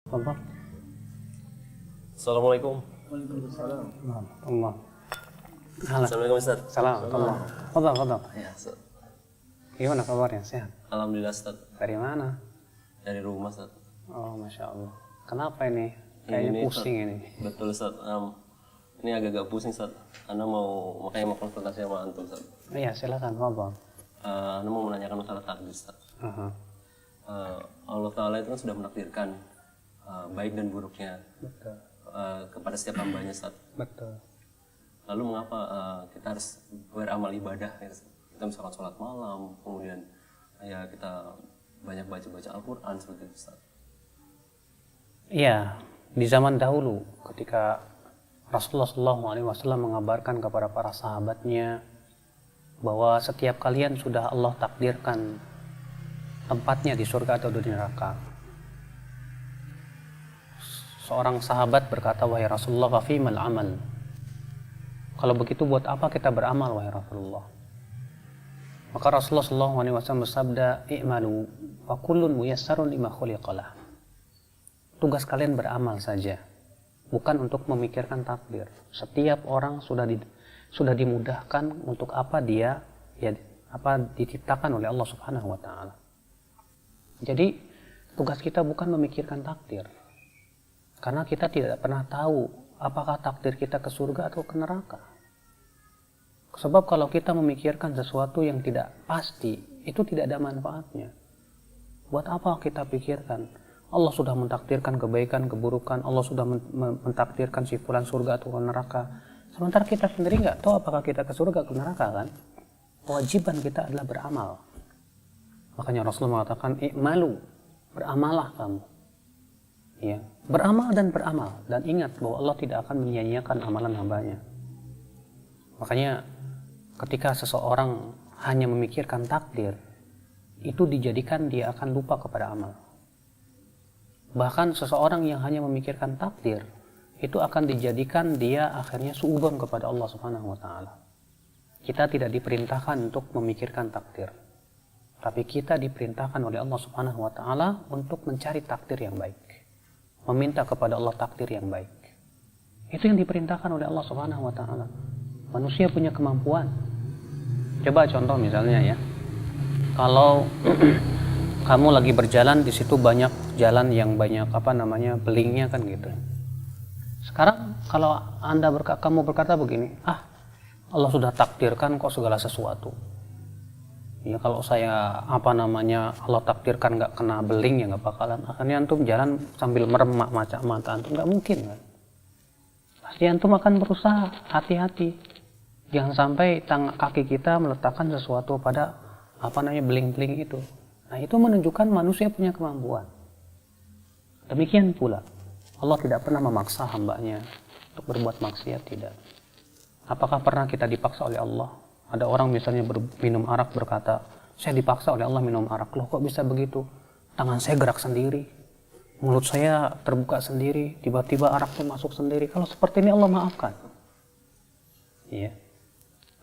تفضل. Assalamualaikum. Waalaikumsalam. الله. هلا. Assalamualaikum Ustaz. Salam. Allah. Tafadhal, tafadhal. Ya, Ustaz. Gimana kabarnya? Sehat? Alhamdulillah Ustaz. Dari mana? Dari rumah Ustaz. Oh, Masya Allah. Kenapa ini? Kayaknya Ini, pusing Ustaz. ini. Betul Ustaz. Ini agak-agak pusing Ustaz. Makanya mau konsultasi sama antum Ustaz. Iya, silakan, tafadhal. Ana mau menanyakan masalah takdir Ustaz. Aha. Allah Ta'ala itu kan sudah menakdirkan baik dan buruknya Betul. kepada setiap hambanya Ustaz. Betul. Lalu mengapa kita harus beramal ibadah ya, Ustaz? Kita misalkan sholat malam, kemudian ya kita banyak baca-baca Al-Quran seperti itu Ustaz. Iya, di zaman dahulu ketika Rasulullah SAW mengabarkan kepada para sahabatnya bahwa setiap kalian sudah Allah takdirkan tempatnya di surga atau di neraka. Seorang sahabat berkata, wahai Rasulullah, fafimal amal. Kalau begitu buat apa kita beramal, wahai Rasulullah? Maka Rasulullah SAW bersabda, i'malu wa kullun muyassarun lima khuliqalah. Tugas kalian beramal saja, bukan untuk memikirkan takdir. Setiap orang sudah dimudahkan untuk apa dia diciptakan oleh Allah Subhanahu wa taala. Jadi tugas kita bukan memikirkan takdir. Karena kita tidak pernah tahu apakah takdir kita ke surga atau ke neraka. Sebab kalau kita memikirkan sesuatu yang tidak pasti, itu tidak ada manfaatnya. Buat apa kita pikirkan? Allah sudah mentakdirkan kebaikan, keburukan. Allah sudah mentakdirkan si fulan surga atau neraka. Sementara kita sendiri nggak tahu apakah kita ke surga atau neraka kan? Kewajiban kita adalah beramal. Makanya Rasulullah mengatakan, i'malu, beramalah kamu. Ya, beramal dan beramal. Dan ingat bahwa Allah tidak akan menyia-nyiakan amalan hambanya. Makanya ketika seseorang hanya memikirkan takdir, itu dijadikan dia akan lupa kepada amal. Bahkan seseorang yang hanya memikirkan takdir, itu akan dijadikan dia akhirnya suudzon kepada Allah Subhanahu wa taala. Kita tidak diperintahkan untuk memikirkan takdir. Tapi kita diperintahkan oleh Allah Subhanahu wa taala untuk mencari takdir yang baik. Meminta kepada Allah takdir yang baik. Itu yang diperintahkan oleh Allah Subhanahu wa taala. Manusia punya kemampuan. Coba contoh misalnya ya. Kalau kamu lagi berjalan, di situ banyak jalan yang banyak belingnya kan gitu. Sekarang kalau kamu berkata begini, Allah sudah takdirkan kok segala sesuatu. Ya kalau saya Allah takdirkan nggak kena beling ya nggak bakalan. Akhirnya antum jalan sambil merem mata antum, nggak mungkin kan. Pasti antum akan berusaha hati-hati. Jangan sampai kaki kita meletakkan sesuatu pada beling-beling itu. Nah itu menunjukkan manusia punya kemampuan. Demikian pula Allah tidak pernah memaksa hambanya untuk berbuat maksiat, tidak. Apakah pernah kita dipaksa oleh Allah? Ada orang misalnya minum arak berkata, saya dipaksa oleh Allah minum arak. Loh kok bisa begitu? Tangan saya gerak sendiri, mulut saya terbuka sendiri, tiba-tiba arak itu masuk sendiri. Kalau seperti ini Allah maafkan. Iya.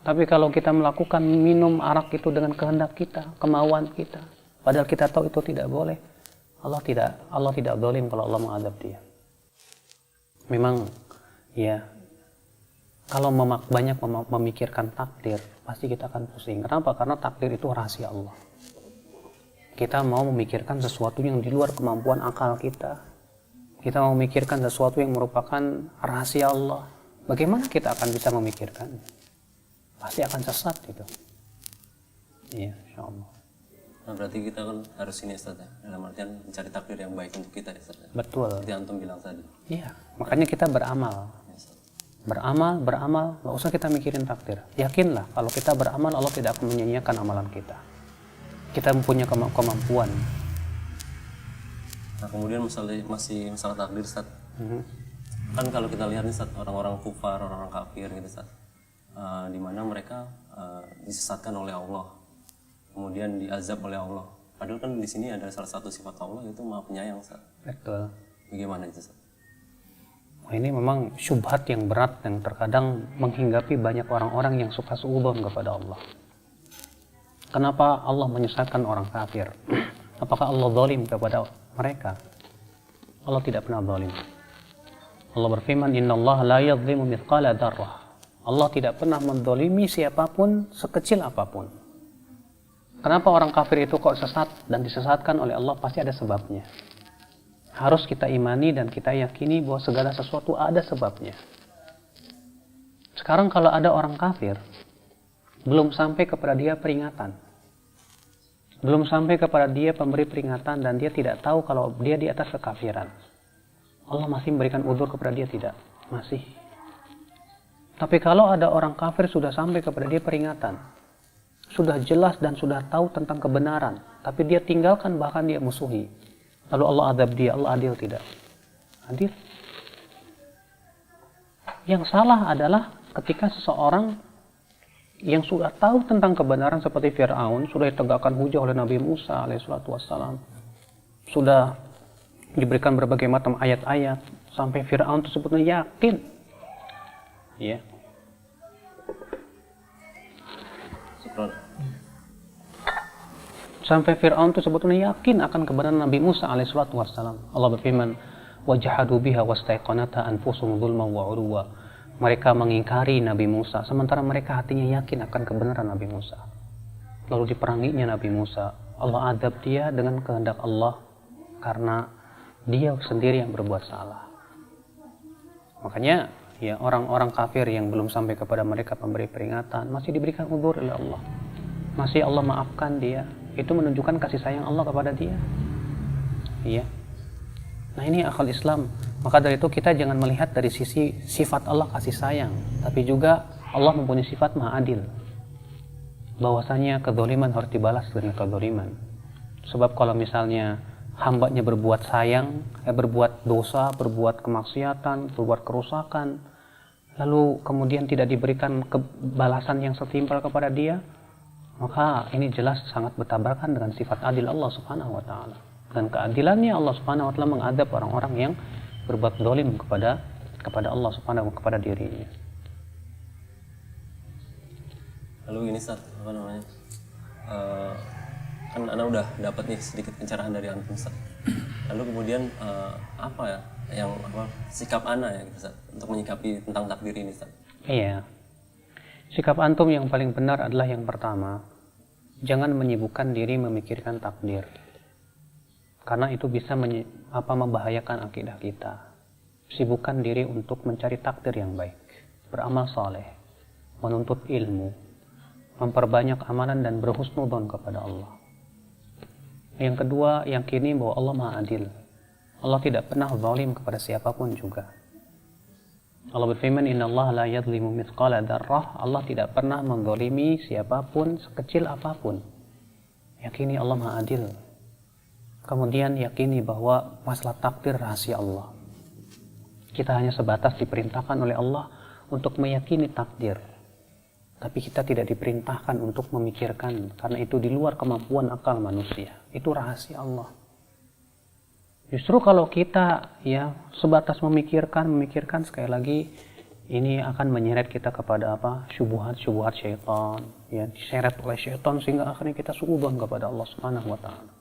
Tapi kalau kita melakukan minum arak itu dengan kehendak kita, kemauan kita, padahal kita tahu itu tidak boleh, Allah tidak zalim kalau Allah mengadab dia. Memang ya, kalau banyak memikirkan takdir, pasti kita akan pusing. Kenapa? Karena takdir itu rahasia Allah. Kita mau memikirkan sesuatu yang di luar kemampuan akal kita. Kita mau memikirkan sesuatu yang merupakan rahasia Allah. Bagaimana kita akan bisa memikirkannya? Pasti akan sesat gitu. Iya, insyaallah. Nah berarti kita kan harus ini Ustaz ya, dalam artian mencari takdir yang baik untuk kita ya Ustaz ya. Betul. Seperti antum bilang tadi. Iya, makanya kita beramal. Beramal, nggak usah kita mikirin takdir. Yakinlah kalau kita beramal, Allah tidak akan menyia-nyiakan amalan kita. Kita mempunyai kemampuan. Nah kemudian masalah takdir Ustaz. Kan kalau kita lihat nih Ustaz, orang-orang kufar, orang-orang kafir gitu Ustaz, di mana mereka disesatkan oleh Allah, kemudian diazab oleh Allah. Padahal kan di sini ada salah satu sifat Allah, yaitu Maha Penyayang Ustaz. Betul. Bagaimana itu Ustaz? Ini memang syubhat yang berat yang terkadang menghinggapi banyak orang-orang yang suka suudzon kepada Allah. Kenapa Allah menyesatkan orang kafir? Apakah Allah zalim kepada mereka? Allah tidak pernah zalim. Allah berfirman, innallaha la yadhlimu mithqala dzarrah. Allah tidak pernah menzalimi siapapun sekecil apapun. Kenapa orang kafir itu kok sesat dan disesatkan oleh Allah? Pasti ada sebabnya. Harus kita imani dan kita yakini bahwa segala sesuatu ada sebabnya. Sekarang kalau ada orang kafir, belum sampai kepada dia peringatan. Belum sampai kepada dia pemberi peringatan dan dia tidak tahu kalau dia di atas kekafiran. Allah masih memberikan udzur kepada dia? Tidak. Masih. Tapi kalau ada orang kafir sudah sampai kepada dia peringatan, sudah jelas dan sudah tahu tentang kebenaran, tapi dia tinggalkan, bahkan dia musuhi, lalu Allah azab dia, Allah adil tidak? Adil. Yang salah adalah ketika seseorang yang sudah tahu tentang kebenaran seperti Fir'aun, sudah ditegakkan hujah oleh Nabi Musa alaihissalam, sudah diberikan berbagai macam ayat-ayat, sampai Fir'aun tersebut yakin, ya. Sampai Fir'aun tersebut yakin akan kebenaran Nabi Musa alaihissalam. Allah berfirman, wajahadu biha wastaiqanata anfusuhum dzulman wa 'uluwa. Mereka mengingkari Nabi Musa, sementara mereka hatinya yakin akan kebenaran Nabi Musa. Lalu diperanginya Nabi Musa. Allah adab dia dengan kehendak Allah, karena dia sendiri yang berbuat salah. Makanya ya, orang-orang kafir yang belum sampai kepada mereka pemberi peringatan masih diberikan udzur oleh Allah. Masih Allah maafkan dia. Itu menunjukkan kasih sayang Allah kepada dia. Iya. Nah, ini akal Islam. Maka dari itu kita jangan melihat dari sisi sifat Allah kasih sayang, tapi juga Allah mempunyai sifat Maha Adil. Bahwasanya kezaliman harus dibalas dengan kezaliman. Sebab kalau misalnya hambanya berbuat sayang, berbuat dosa, berbuat kemaksiatan, berbuat kerusakan, lalu kemudian tidak diberikan balasan yang setimpal kepada dia, maka ini jelas sangat bertabrakan dengan sifat adil Allah Subhanahu wa taala. Dan keadilannya Allah Subhanahu wa taala mengadab orang-orang yang berbuat zalim kepada Allah Subhanahu wa taala, kepada dirinya. Lalu ini Ustaz, apa namanya? Kan Ana udah dapat nih sedikit pencerahan dari antum Ustaz. Lalu kemudian apa ya yang sikap Ana ya Ustaz untuk menyikapi tentang takdir ini Ustaz? Iya. Sikap antum yang paling benar adalah yang pertama, jangan menyibukkan diri memikirkan takdir. Karena itu bisa membahayakan akidah kita. Sibukkan diri untuk mencari takdir yang baik, beramal saleh, menuntut ilmu, memperbanyak amalan dan berhusnudzon kepada Allah. Yang kedua, yakini bahwa Allah Maha Adil. Allah tidak pernah zalim kepada siapapun juga. Allah berfirman, innallaha la yadhlimu mithqala dzarrah. Allah tidak pernah menzalimi siapapun sekecil apapun. Yakini Allah Maha Adil. Kemudian yakini bahwa masalah takdir rahasia Allah. Kita hanya sebatas diperintahkan oleh Allah untuk meyakini takdir. Tapi kita tidak diperintahkan untuk memikirkan, karena itu di luar kemampuan akal manusia. Itu rahasia Allah. Justru kalau kita ya sebatas memikirkan sekali lagi, ini akan menyeret kita kepada syubhat syaitan, ya, diseret oleh syaitan sehingga akhirnya kita suudzon kepada Allah Subhanahu wa taala.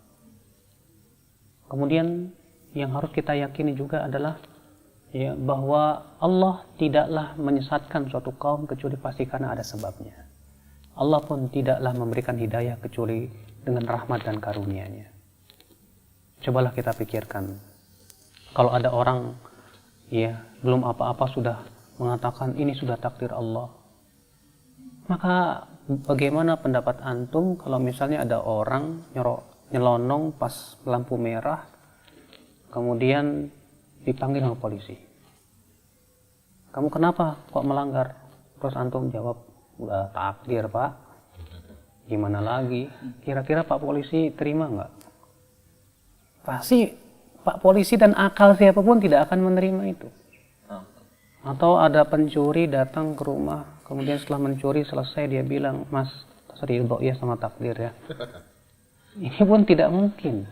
Kemudian yang harus kita yakini juga adalah ya, bahwa Allah tidaklah menyesatkan suatu kaum kecuali pasti karena ada sebabnya. Allah pun tidaklah memberikan hidayah kecuali dengan rahmat dan karunia-Nya. Cobalah kita pikirkan, kalau ada orang ya belum apa-apa sudah mengatakan ini sudah takdir Allah, maka bagaimana pendapat antum kalau misalnya ada orang nyelonong pas lampu merah kemudian dipanggil sama polisi? Kamu kenapa kok melanggar? Terus antum jawab, udah takdir Pak, gimana lagi? Kira-kira Pak polisi terima nggak? Pasti Pak polisi dan akal siapapun tidak akan menerima itu. Atau ada pencuri datang ke rumah, kemudian setelah mencuri selesai dia bilang, Mas, ridho ya sama takdir ya. Ini pun tidak mungkin.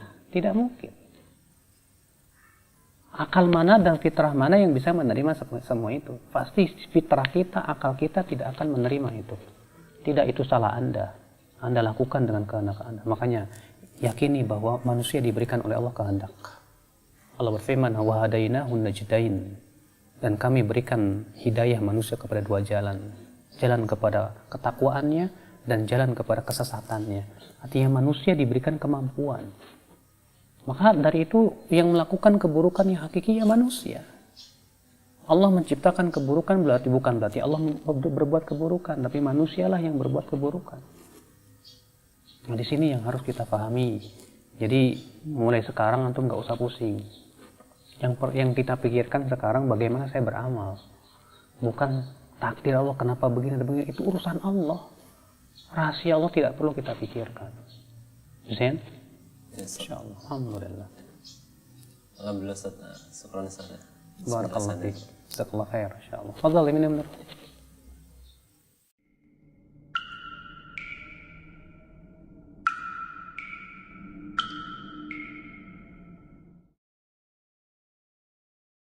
Akal mana dan fitrah mana yang bisa menerima semua itu? Pasti fitrah kita, akal kita tidak akan menerima itu. Tidak, itu salah Anda. Anda lakukan dengan kehendak Anda. Makanya yakini bahwa manusia diberikan oleh Allah kehendak. Allah berfirman, wa hadainahun najdain, dan kami berikan hidayah manusia kepada dua jalan, jalan kepada ketakwaannya dan jalan kepada kesesatannya. Artinya manusia diberikan kemampuan. Maka dari itu yang melakukan keburukan yang hakiki ya manusia. Allah menciptakan keburukan bukan berarti Allah berbuat keburukan, tapi manusialah yang berbuat keburukan. Nah, di sini yang harus kita pahami. Jadi mulai sekarang antum nggak usah pusing. Yang kita pikirkan sekarang bagaimana saya beramal, bukan takdir Allah kenapa begini dan begini. Itu urusan Allah. Rahasia Allah tidak perlu kita pikirkan. Zain? Insyaallah. Alhamdulillah. Alhamdulillah Ustaz. Syukran Ustaz. Barakallahu fiik. Jazakallahu khair insyaallah. Fadhal, ini benar.